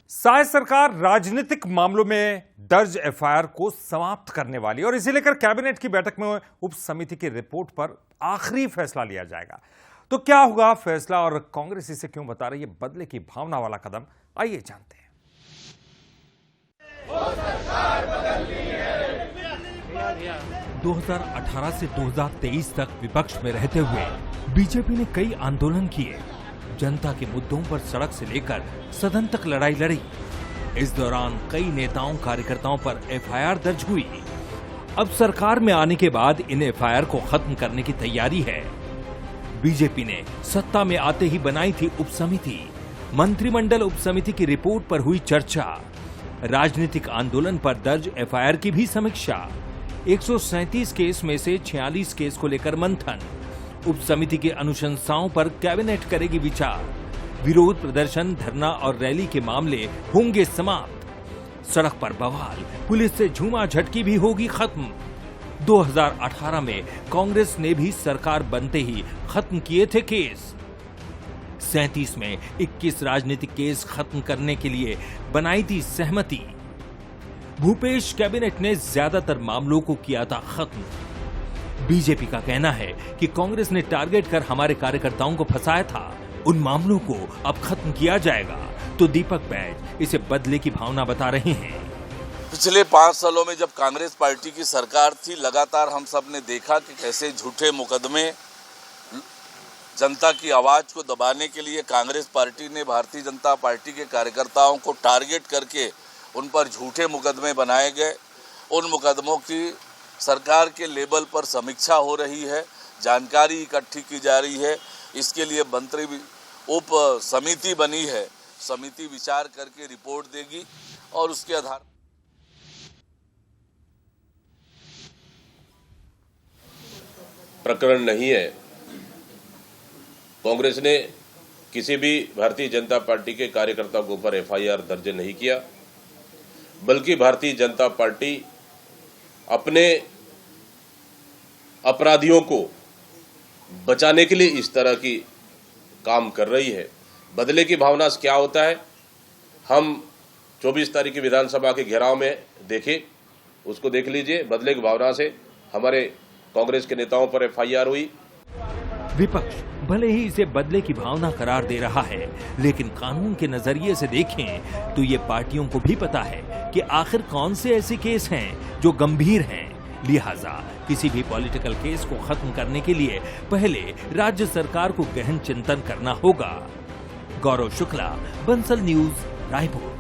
साय सरकार राजनीतिक मामलों में दर्ज एफआईआर को समाप्त करने वाली और इसे लेकर कैबिनेट की बैठक में उप समिति की रिपोर्ट पर आखिरी फैसला लिया जाएगा। तो क्या होगा फैसला और कांग्रेस इसे क्यों बता रही है बदले की भावना वाला कदम, आइए जानते हैं। 2018 से 2023 तक विपक्ष में रहते हुए बीजेपी ने कई आंदोलन किए, जनता के मुद्दों पर सड़क से लेकर सदन तक लड़ाई लड़ी। इस दौरान कई नेताओं कार्यकर्ताओं पर एफआईआर दर्ज हुई। अब सरकार में आने के बाद इन एफआईआर को खत्म करने की तैयारी है। बीजेपी ने सत्ता में आते ही बनाई थी उप समिति। मंत्रिमंडल उप समिति की रिपोर्ट पर हुई चर्चा। राजनीतिक आंदोलन पर दर्ज एफआईआर की भी समीक्षा। 137 केस में से 46 केस को लेकर मंथन। उप समिति की अनुशंसाओं पर कैबिनेट करेगी विचार। विरोध प्रदर्शन, धरना और रैली के मामले होंगे समाप्त। सड़क पर बवाल, पुलिस से झूमा झटकी भी होगी खत्म। 2018 में कांग्रेस ने भी सरकार बनते ही खत्म किए थे केस। 37 में 21 राजनीतिक केस खत्म करने के लिए बनाई थी सहमति। भूपेश कैबिनेट ने ज्यादातर मामलों को किया था खत्म। बीजेपी का कहना है कि कांग्रेस ने टारगेट कर हमारे कार्यकर्ताओं को फंसाया था, उन मामलों को अब खत्म किया जाएगा। तो दीपक बैज इसे बदले की भावना बता रहे हैं। पिछले 5 सालों में जब कांग्रेस पार्टी की सरकार थी, लगातार हम सब ने देखा कि कैसे झूठे मुकदमे, जनता की आवाज को दबाने के लिए कांग्रेस पार्टी ने भारतीय जनता पार्टी के कार्यकर्ताओं को टारगेट करके उन पर झूठे मुकदमे बनाए गए। उन मुकदमों की सरकार के लेवल पर समीक्षा हो रही है, जानकारी इकट्ठी की जा रही है। इसके लिए मंत्री उप समिति बनी है। समिति विचार करके रिपोर्ट देगी और उसके आधार प्रकरण नहीं है। कांग्रेस ने किसी भी भारतीय जनता पार्टी के कार्यकर्ता के ऊपर एफआईआर दर्ज नहीं किया, बल्कि भारतीय जनता पार्टी अपने अपराधियों को बचाने के लिए इस तरह की काम कर रही है। बदले की भावना से क्या होता है, हम 24 तारीख की विधानसभा के घेराव में देखे, उसको देख लीजिए। बदले की भावना से हमारे कांग्रेस के नेताओं पर एफआईआर हुई। विपक्ष भले ही इसे बदले की भावना करार दे रहा है, लेकिन कानून के नजरिए से देखें तो ये पार्टियों को भी पता है कि आखिर कौन से ऐसे केस हैं जो गंभीर हैं। लिहाजा किसी भी पॉलिटिकल केस को खत्म करने के लिए पहले राज्य सरकार को गहन चिंतन करना होगा। गौरव शुक्ला, बंसल न्यूज, रायपुर।